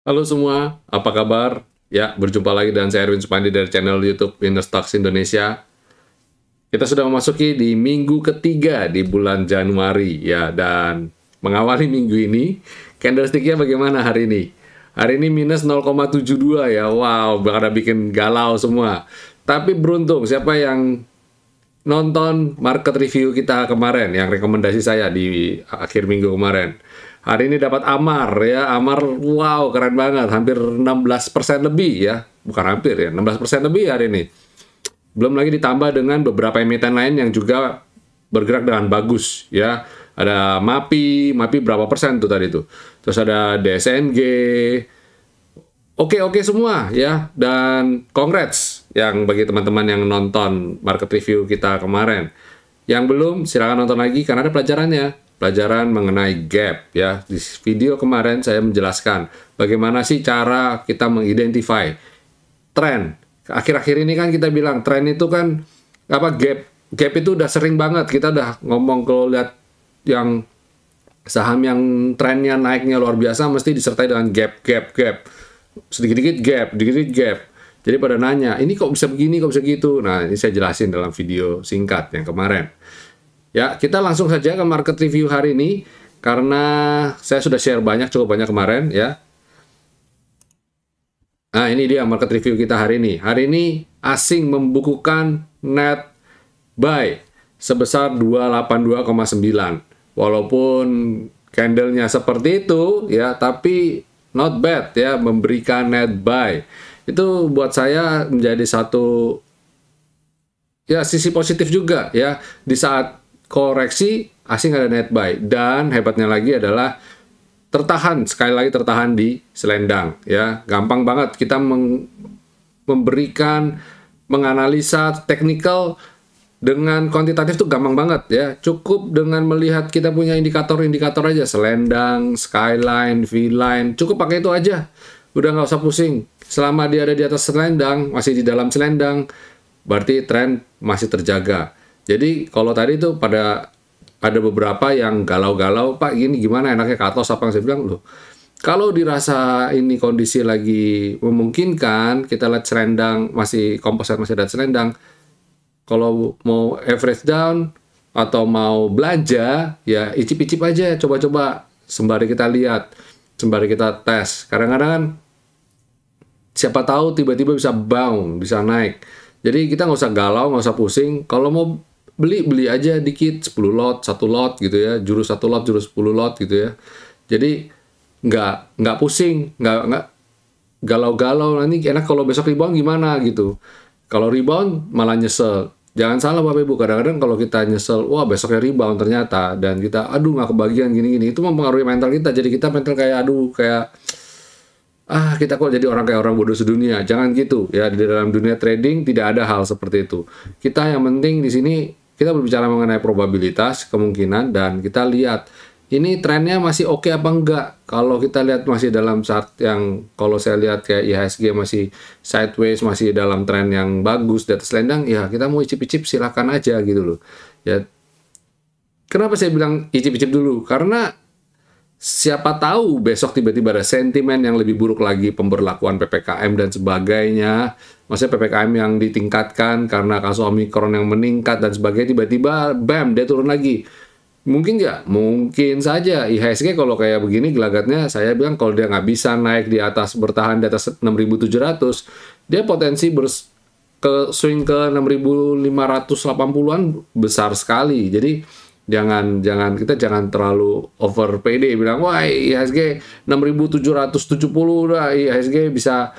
Halo semua, apa kabar? Ya, berjumpa lagi dengan saya Erwin Supandi dari channel YouTube Winnerstocks Indonesia. Kita sudah memasuki di minggu ketiga di bulan Januari, ya, dan mengawali minggu ini, candlestick-nya bagaimana hari ini? Hari ini minus 0,72 ya, wow, bakal bikin galau semua. Tapi beruntung, siapa yang nonton market review kita kemarin, yang rekomendasi saya di akhir minggu kemarin. Hari ini dapat Amar ya, Amar wow keren banget, hampir 16% lebih ya, bukan hampir ya, 16% lebih hari ini. Belum lagi ditambah dengan beberapa emiten lain yang juga bergerak dengan bagus ya. Ada MAPI berapa persen tuh tadi tuh. Terus ada DSNG, oke semua ya, dan congrats yang bagi teman-teman yang nonton market review kita kemarin. Yang belum, silakan nonton lagi karena ada pelajarannya. Pelajaran mengenai gap ya. Di video kemarin saya menjelaskan bagaimana sih cara kita mengidentify tren. Akhir-akhir ini kan kita bilang tren itu kan apa, gap itu udah sering banget. Kita udah ngomong kalau lihat yang saham yang trennya naiknya luar biasa mesti disertai dengan gap. Sedikit-dikit gap, dikit-dikit gap. Jadi pada nanya, ini kok bisa begini, kok bisa gitu? Nah, ini saya jelasin dalam video singkat yang kemarin. Ya, kita langsung saja ke market review hari ini, karena saya sudah share cukup banyak kemarin, ya. Nah, ini dia market review kita hari ini. Hari ini, asing membukukan net buy sebesar 282,9. Walaupun candlenya seperti itu, ya, tapi not bad ya, memberikan net buy. Itu buat saya menjadi satu ya sisi positif juga ya. Di saat koreksi asing ada net buy, dan hebatnya lagi adalah sekali lagi tertahan di selendang ya. Gampang banget kita memberikan menganalisa teknikal dengan kuantitatif tuh gampang banget ya. Cukup dengan melihat kita punya indikator-indikator aja, selendang, skyline, V-line, cukup pakai itu aja. Udah nggak usah pusing. Selama dia ada di atas selendang, masih di dalam selendang, berarti tren masih terjaga. Jadi kalau tadi tuh ada beberapa yang galau-galau, Pak gini gimana enaknya cut loss apa, yang saya bilang loh. Kalau dirasa ini kondisi lagi memungkinkan, kita lihat selendang masih komposit, masih ada selendang. Kalau mau average down atau mau belanja, ya icip-icip aja, coba-coba sembari kita lihat, sembari kita tes. Kadang-kadang kan siapa tahu tiba-tiba bisa bounce, bisa naik. Jadi kita nggak usah galau, nggak usah pusing. Kalau mau beli aja dikit, 10 lot, 1 lot gitu ya, jurus 1 lot, jurus 10 lot gitu ya. Jadi nggak pusing, nggak galau-galau, nanti enak kalau besok rebound gimana gitu. Kalau rebound malah nyesel. Jangan salah Bapak Ibu, kadang-kadang kalau kita nyesel, wah besoknya rebound ternyata, dan kita aduh nggak kebagian gini-gini, itu mempengaruhi mental kita. Jadi kita mental kayak aduh, kayak kita kok jadi kayak orang bodoh sedunia. Jangan gitu ya, di dalam dunia trading tidak ada hal seperti itu. Kita yang penting di sini kita berbicara mengenai probabilitas, kemungkinan, dan kita lihat ini trennya masih oke apa enggak. Kalau kita lihat masih dalam saat yang, kalau saya lihat kayak IHSG masih sideways, masih dalam tren yang bagus di atas selendang, ya kita mau icip-icip silakan aja gitu loh. Ya, kenapa saya bilang icip-icip dulu? Karena siapa tahu besok tiba-tiba ada sentimen yang lebih buruk lagi, pemberlakuan PPKM dan sebagainya. Maksudnya PPKM yang ditingkatkan karena kasus Omikron yang meningkat dan sebagainya, tiba-tiba bam dia turun lagi. Mungkin nggak? Mungkin saja. IHSG kalau kayak begini gelagatnya, saya bilang kalau dia nggak bisa naik di atas, bertahan di atas 6.700, dia potensi swing ke 6.580-an besar sekali. Jadi kita jangan terlalu over PD bilang wah IHSG 6.770 udah IHSG bisa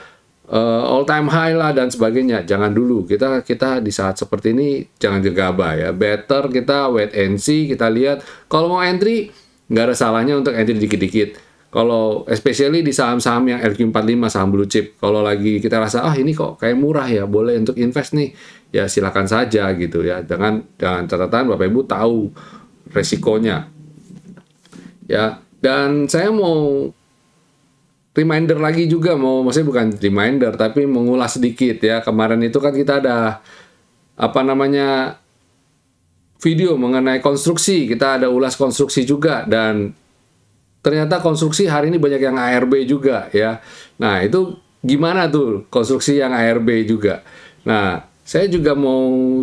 all time high lah dan sebagainya. Jangan dulu, kita di saat seperti ini jangan gegabah ya. Better kita wait and see, kita lihat. Kalau mau entry nggak ada salahnya untuk entry dikit-dikit. Kalau especially di saham-saham yang LQ45, saham blue chip, kalau lagi kita rasa ini kok kayak murah ya, boleh untuk invest nih, ya silakan saja gitu ya. Dengan catatan Bapak Ibu tahu resikonya ya. Dan saya mau reminder lagi juga, maksudnya bukan reminder tapi mengulas sedikit ya. Kemarin itu kan kita ada video mengenai konstruksi, kita ada ulas konstruksi juga, dan ternyata konstruksi hari ini banyak yang ARB juga ya. Nah, itu gimana tuh konstruksi yang ARB juga? Nah, saya juga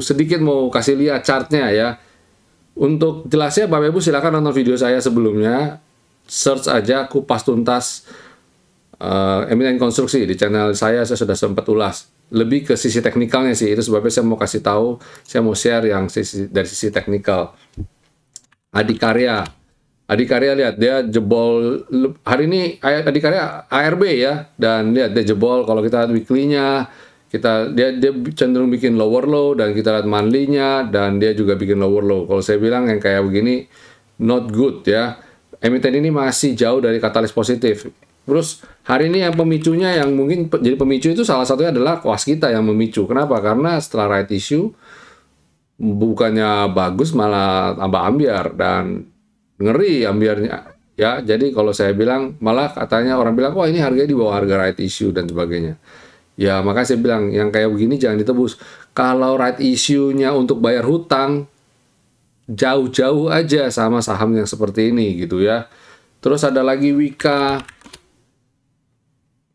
sedikit mau kasih lihat chartnya ya. Untuk jelasnya Bapak Ibu silakan nonton video saya sebelumnya, search aja kupas tuntas emiten konstruksi di channel saya sudah sempat ulas. Lebih ke sisi teknikalnya sih, itu sebabnya saya mau kasih tahu, saya mau share yang dari sisi teknikal. Adikarya lihat dia jebol hari ini, Adikarya ARB ya, dan lihat dia jebol. Kalau kita lihat weekly-nya, dia cenderung bikin lower low, dan kita lihat monthly-nya, dan dia juga bikin lower low. Kalau saya bilang yang kayak begini not good ya. Emiten ini masih jauh dari katalis positif. Terus hari ini yang pemicunya, yang mungkin jadi pemicu itu salah satunya adalah waskita yang memicu. Kenapa? Karena setelah right issue bukannya bagus malah tambah ambiar, dan ngeri ambiarnya ya. Jadi kalau saya bilang, malah katanya orang bilang, wah ini harganya di bawah harga right issue dan sebagainya. Ya makanya saya bilang yang kayak begini jangan ditebus. Kalau right issue-nya untuk bayar hutang, jauh-jauh aja sama saham yang seperti ini gitu ya. Terus ada lagi Wika,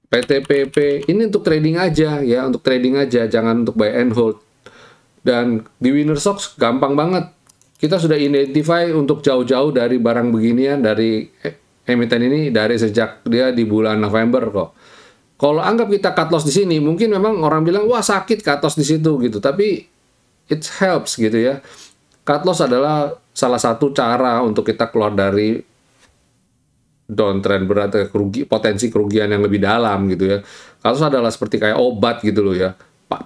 PTPP, ini untuk trading aja ya, untuk trading aja, jangan untuk buy and hold. Dan di Winnersox gampang banget. Kita sudah identify untuk jauh-jauh dari barang beginian, dari emiten ini dari sejak dia di bulan November kok. Kalau anggap kita cut loss di sini, mungkin memang orang bilang wah sakit cut loss di situ gitu, tapi it helps gitu ya. Cut loss adalah salah satu cara untuk kita keluar dari downtrend berat, potensi kerugian yang lebih dalam gitu ya. Cut loss adalah seperti kayak obat gitu loh ya.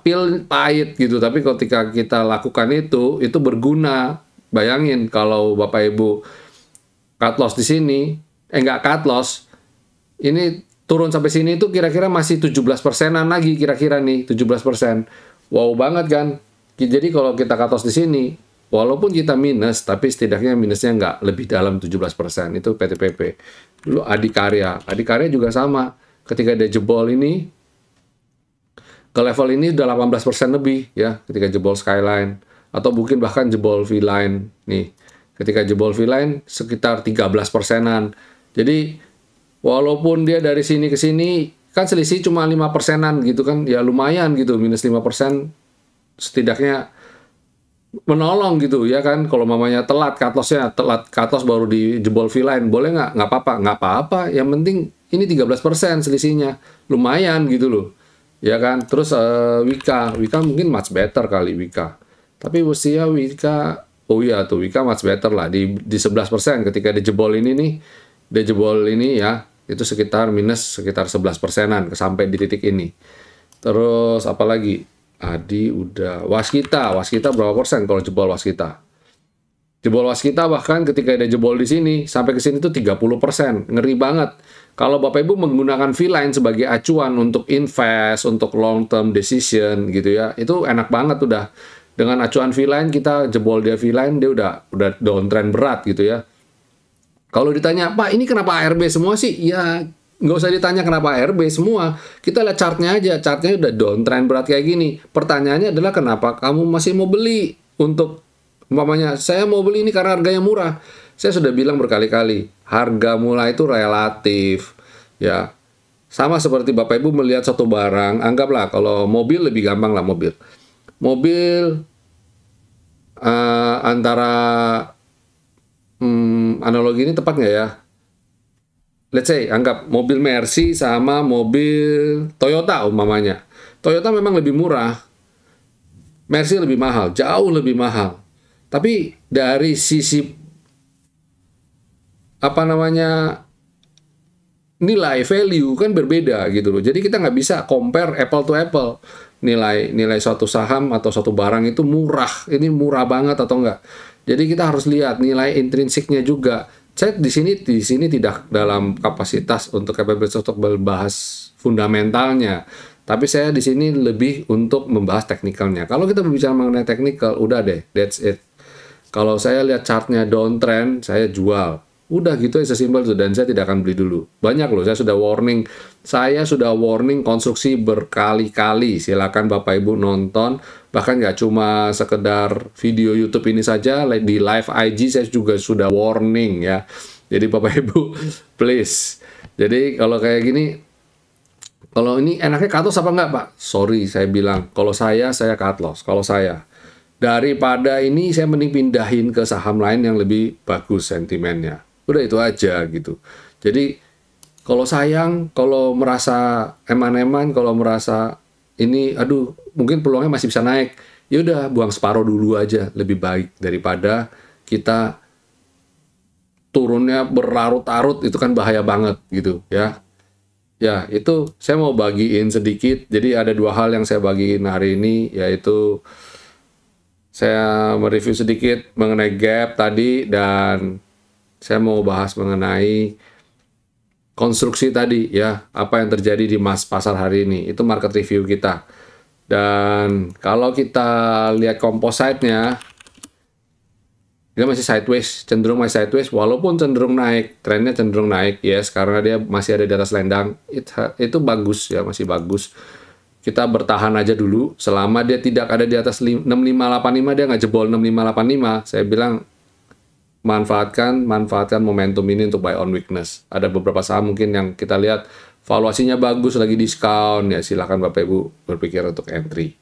Pil pahit gitu, tapi ketika kita lakukan itu berguna. Bayangin kalau Bapak Ibu cut loss di sini, nggak cut loss, ini turun sampai sini itu kira-kira masih 17%-an lagi kira-kira nih, 17%. Wow banget kan? Jadi kalau kita cut loss di sini, walaupun kita minus, tapi setidaknya minusnya nggak lebih dalam 17%. Itu PTPP. Dulu Adikarya juga sama. Ketika dia jebol ini, ke level ini udah 18% lebih ya ketika jebol Skyline, atau mungkin bahkan jebol V-Line nih. Ketika jebol V-Line sekitar 13%-an. Jadi walaupun dia dari sini ke sini kan selisih cuma 5%-an gitu kan, ya lumayan gitu, minus 5% setidaknya menolong gitu ya kan. Kalau mamanya telat cut loss baru di jebol V-Line, boleh nggak apa-apa, yang penting ini 13% selisihnya, lumayan gitu loh. Ya kan, terus Wika mungkin much better kali Wika. Tapi usia Wika, oh iya tuh Wika much better lah di 11% ketika dia jebol ini nih, dia jebol ini ya, itu minus sekitar 11%-an sampai di titik ini. Terus apalagi? Adi udah, Waskita berapa persen kalau jebol Waskita? Jebol Waskita bahkan ketika dia jebol di sini sampai ke sini tuh 30%, ngeri banget. Kalau Bapak Ibu menggunakan V-Line sebagai acuan untuk invest, untuk long term decision gitu ya, itu enak banget udah. Dengan acuan V-Line kita jebol dia V-Line, dia udah downtrend berat gitu ya. Kalau ditanya, Pak ini kenapa ARB semua sih? Ya nggak usah ditanya kenapa ARB semua. Kita lihat chartnya aja, chartnya udah downtrend berat kayak gini. Pertanyaannya adalah kenapa kamu masih mau beli? Untuk umpamanya saya mau beli ini karena harganya murah. Saya sudah bilang berkali-kali, harga murah itu relatif ya. Sama seperti Bapak Ibu melihat satu barang, anggaplah kalau mobil lebih gampang lah mobil. Antara analogi ini tepat nggak ya? Let's say, anggap mobil Mercy sama mobil Toyota umpamanya. Toyota memang lebih murah, Mercy lebih mahal, jauh lebih mahal. Tapi dari sisi nilai value kan berbeda gitu loh. Jadi kita nggak bisa compare apple to apple. Nilai suatu saham atau suatu barang itu murah, ini murah banget atau enggak. Jadi kita harus lihat nilai intrinsiknya juga. Saya di sini tidak dalam kapasitas untuk membahas fundamentalnya. Tapi saya di sini lebih untuk membahas teknikalnya. Kalau kita berbicara mengenai teknikal, udah deh, that's it. Kalau saya lihat chartnya downtrend, saya jual. Udah gitu aja sesimpel itu, dan saya tidak akan beli dulu. Banyak loh, saya sudah warning konstruksi berkali-kali. Silakan Bapak Ibu nonton, bahkan nggak cuma sekedar video YouTube ini saja, di live IG saya juga sudah warning ya. Jadi Bapak Ibu, please. Jadi kalau kayak gini, kalau ini enaknya cut loss apa enggak, Pak? Sorry, saya bilang. Kalau saya cut loss. Kalau saya. Daripada ini, saya mending pindahin ke saham lain yang lebih bagus sentimennya. Udah itu aja gitu. Jadi, kalau sayang, kalau merasa eman-eman, kalau merasa ini, aduh, mungkin peluangnya masih bisa naik. Ya udah, buang separuh dulu aja. Lebih baik daripada kita turunnya berlarut-larut, itu kan bahaya banget gitu ya. Ya, itu saya mau bagiin sedikit. Jadi ada dua hal yang saya bagiin hari ini, yaitu saya mereview sedikit mengenai gap tadi, dan saya mau bahas mengenai konstruksi tadi ya, apa yang terjadi di pasar hari ini. Itu market review kita. Dan kalau kita lihat composite-nya, dia masih sideways, cenderung masih sideways, walaupun cenderung naik, trennya cenderung naik, yes, karena dia masih ada di atas lendang, itu bagus ya, masih bagus. Kita bertahan aja dulu, selama dia tidak ada di atas 6585, dia nggak jebol 6585, saya bilang manfaatkan momentum ini untuk buy on weakness. Ada beberapa saham mungkin yang kita lihat valuasinya bagus, lagi diskon, ya silakan Bapak Ibu berpikir untuk entry.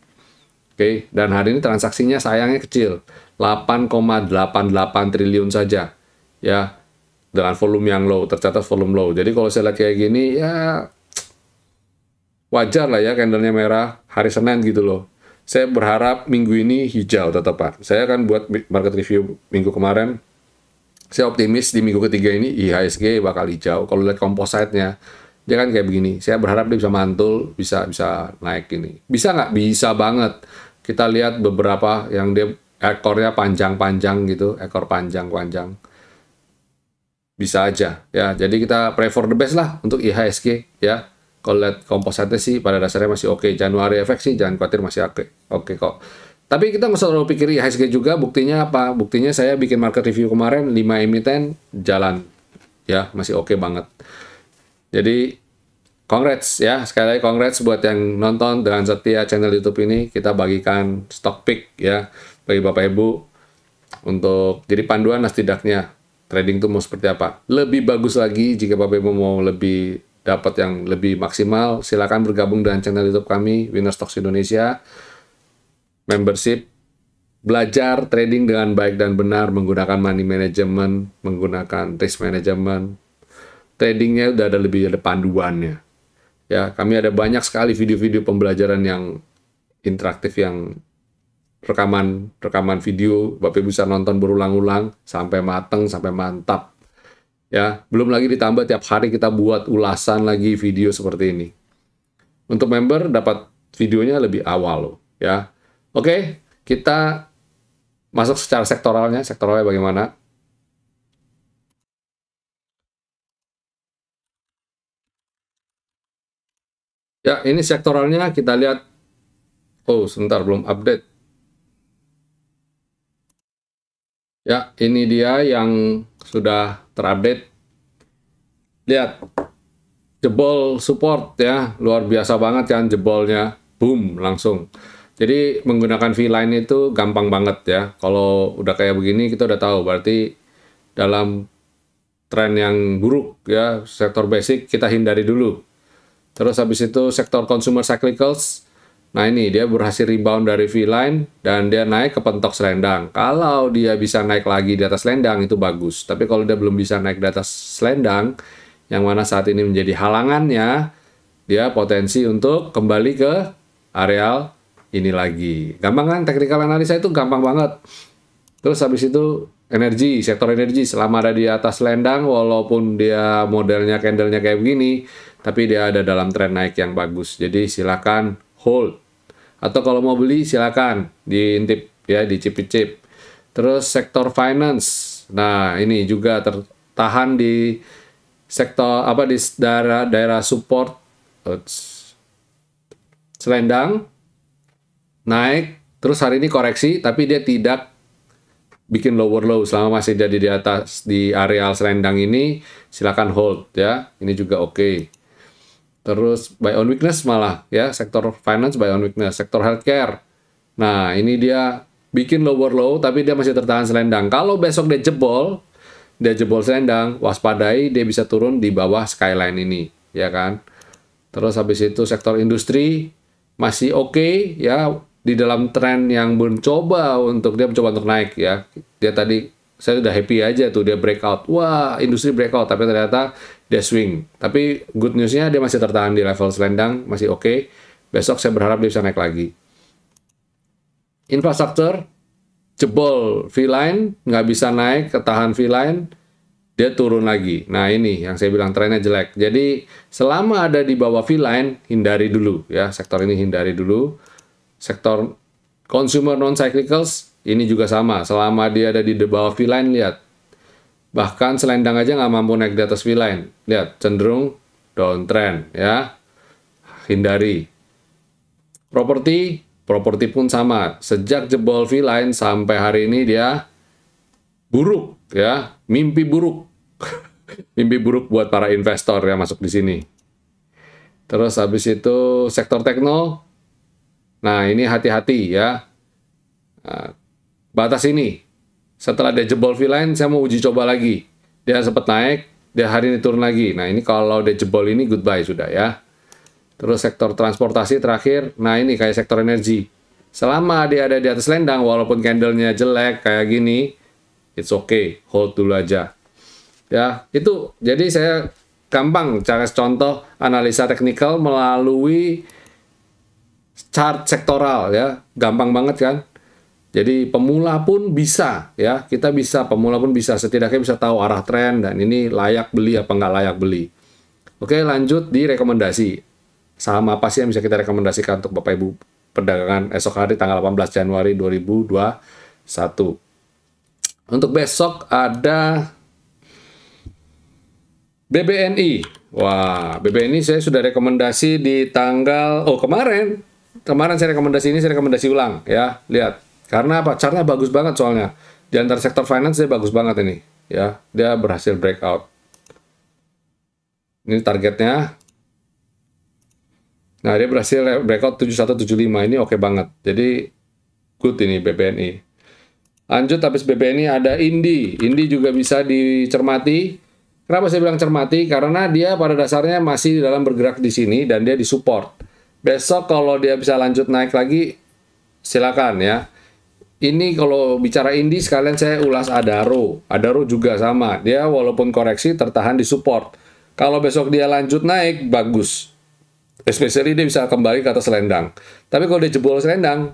Oke, dan hari ini transaksinya sayangnya kecil, 8,88 triliun saja, ya, dengan volume yang low, tercatat volume low. Jadi kalau saya lihat kayak gini, ya wajar lah ya, candlenya merah, hari Senin gitu loh. Saya berharap minggu ini hijau tetap, Pak. Saya kan buat market review minggu kemarin, saya optimis di minggu ketiga ini IHSG bakal hijau. Kalau lihat composite-nya, dia kan kayak begini. Saya berharap dia bisa mantul, bisa naik ini. Bisa nggak? Bisa banget. Kita lihat beberapa yang dia ekornya panjang-panjang gitu, ekor panjang-panjang. Bisa aja ya. Jadi kita pray for the best lah untuk IHSG ya. Kalau lihat composite sih pada dasarnya masih oke. Januari efek sih jangan khawatir, masih oke kok. Tapi kita nggak usah terlalu pikir IHSG juga. Buktinya apa? Buktinya saya bikin market review kemarin 5 emiten jalan ya, masih oke banget. Jadi congrats ya, sekali lagi congrats buat yang nonton dengan setia channel YouTube ini. Kita bagikan stock pick ya bagi Bapak Ibu untuk jadi panduan lah setidaknya trading itu mau seperti apa. Lebih bagus lagi jika Bapak Ibu mau lebih dapat yang lebih maksimal, silakan bergabung dengan channel YouTube kami Winner Stocks Indonesia. Membership, belajar trading dengan baik dan benar menggunakan money management, menggunakan risk management. Tradingnya udah ada panduannya. Ya, kami ada banyak sekali video-video pembelajaran yang interaktif, yang rekaman video, Bapak bisa nonton berulang-ulang sampai mateng, sampai mantap. Ya, belum lagi ditambah tiap hari kita buat ulasan lagi video seperti ini. Untuk member dapat videonya lebih awal loh, ya. Oke, kita masuk secara sektoralnya. Sektoralnya bagaimana? Ya, ini sektoralnya kita lihat. Oh, sebentar, belum update. Ya, ini dia yang sudah terupdate. Lihat, jebol support ya, luar biasa banget kan jebolnya. Boom, langsung. Jadi menggunakan V-line itu gampang banget ya. Kalau udah kayak begini kita udah tahu berarti dalam tren yang buruk ya, sektor basic kita hindari dulu. Terus habis itu sektor consumer cyclicals. Nah ini dia berhasil rebound dari V-line dan dia naik ke pentok selendang. Kalau dia bisa naik lagi di atas selendang itu bagus. Tapi kalau dia belum bisa naik di atas selendang, yang mana saat ini menjadi halangannya, dia potensi untuk kembali ke areal ini lagi. Gampang kan? Technical analisa itu gampang banget. Terus habis itu energi, sektor energi selama ada di atas selendang, walaupun dia modelnya candlenya kayak begini, tapi dia ada dalam tren naik yang bagus. Jadi silakan hold. Atau kalau mau beli silakan diintip ya, dicip-cip. Terus sektor finance. Nah, ini juga tertahan di sektor apa, di daerah support selendang. Naik, terus hari ini koreksi, tapi dia tidak bikin lower low selama masih jadi di atas di areal selendang ini, silakan hold ya. Ini juga oke. Terus buy on weakness malah ya, sektor finance buy on weakness, sektor healthcare. Nah, ini dia bikin lower low tapi dia masih tertahan selendang. Kalau besok dia jebol, dia jebol selendang, waspadai dia bisa turun di bawah skyline ini, ya kan? Terus habis itu sektor industri masih oke, ya, di dalam tren yang mencoba untuk naik, ya. Dia tadi saya udah happy aja tuh dia breakout. Wah, industri breakout, tapi ternyata dia swing. Tapi good news-nya dia masih tertahan di level selendang, masih oke. Besok saya berharap dia bisa naik lagi. Infrastruktur jebol V-line, nggak bisa naik, ketahan V-line, dia turun lagi. Nah, ini yang saya bilang trennya jelek. Jadi, selama ada di bawah V-line, hindari dulu, ya. Sektor ini hindari dulu. Sektor consumer non-cyclicals, ini juga sama. Selama dia ada di bawah V-line, lihat. Bahkan selendang aja nggak mampu naik di atas V-line. Lihat, cenderung downtrend, ya. Hindari. Properti pun sama. Sejak jebol V-line sampai hari ini dia buruk, ya, mimpi buruk. Mimpi buruk buat para investor yang masuk di sini. Terus habis itu sektor tekno. Nah, ini hati-hati, ya. Nah, batas ini. Setelah dia jebol V-line, saya mau uji coba lagi. Dia sempat naik, dia hari ini turun lagi. Nah, ini kalau dia jebol ini goodbye sudah, ya. Terus sektor transportasi terakhir, nah ini kayak sektor energi. Selama dia ada di atas selendang, walaupun candle-nya jelek kayak gini, it's okay, hold dulu aja. Ya, itu jadi saya gampang cara contoh analisa teknikal melalui chart sektoral, ya. Gampang banget kan? Jadi pemula pun bisa, ya. Kita bisa, pemula pun bisa, setidaknya bisa tahu arah tren dan ini layak beli apa nggak layak beli. Oke, lanjut di rekomendasi. Saham apa sih yang bisa kita rekomendasikan untuk Bapak Ibu perdagangan esok hari tanggal 18 Januari 2021. Untuk besok ada BBNI. Wah, BBNI saya sudah rekomendasi di tanggal kemarin saya rekomendasi ini, saya rekomendasi ulang, ya. Lihat. Karena apa? Chartnya bagus banget soalnya. Di antara sektor finance dia bagus banget ini, ya. Dia berhasil breakout. Ini targetnya. Nah, dia berhasil breakout 7175. Ini oke banget. Jadi, good ini BBNI. Lanjut, habis BBNI ada Indi. Indi juga bisa dicermati. Kenapa saya bilang cermati? Karena dia pada dasarnya masih dalam bergerak di sini dan dia disupport. Besok kalau dia bisa lanjut naik lagi, silakan, ya. Ini kalau bicara Indi, sekalian saya ulas Adaro. Adaro juga sama. Dia walaupun koreksi, tertahan di support. Kalau besok dia lanjut naik, bagus. Especially dia bisa kembali ke atas selendang. Tapi kalau dia jebol selendang,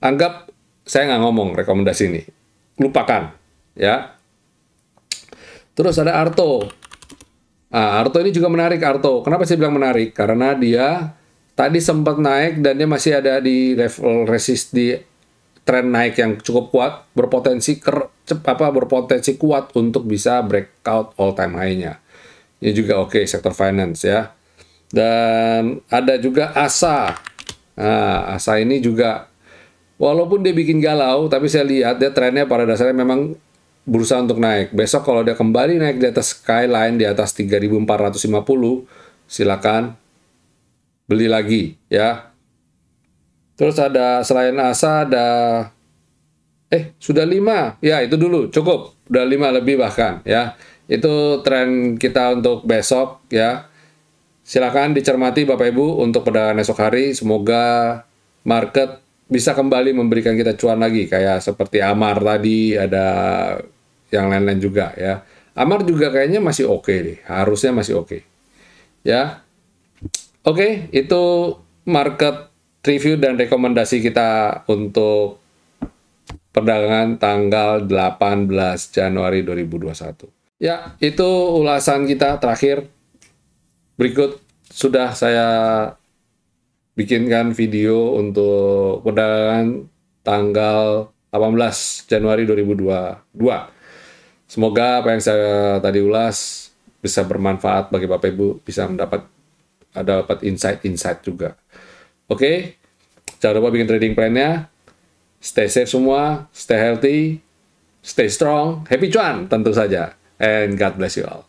anggap saya nggak ngomong rekomendasi ini. Lupakan, ya. Terus ada Arto. Nah, Arto ini juga menarik, Arto. Kenapa saya bilang menarik? Karena dia tadi sempat naik dan dia masih ada di level resist di tren naik yang cukup kuat, berpotensi kuat untuk bisa breakout all time high-nya. Ini juga oke, sektor finance, ya. Dan ada juga ASA. Nah, ASA ini juga walaupun dia bikin galau, tapi saya lihat dia trennya pada dasarnya memang berusaha untuk naik. Besok kalau dia kembali naik di atas skyline, di atas 3.450, silakan beli lagi, ya. Terus ada selain ASA ada sudah 5. Ya, itu dulu cukup. Udah 5 lebih bahkan, ya. Itu tren kita untuk besok, ya. Silakan dicermati Bapak Ibu untuk perdagangan esok hari. Semoga market bisa kembali memberikan kita cuan lagi. Kayak seperti Amar tadi, ada yang lain-lain juga, ya. Amar juga kayaknya masih oke deh. Harusnya masih oke. Ya. Oke, itu market review dan rekomendasi kita untuk perdagangan tanggal 18 Januari 2021. Ya, itu ulasan kita terakhir. Berikut sudah saya bikinkan video untuk perdagangan tanggal 18 Januari 2022. Semoga apa yang saya tadi ulas bisa bermanfaat bagi Bapak Ibu, bisa dapat insight-insight juga. Oke, jangan lupa bikin trading plan-nya. Stay safe semua, stay healthy, stay strong, happy cuan tentu saja. And God bless you all.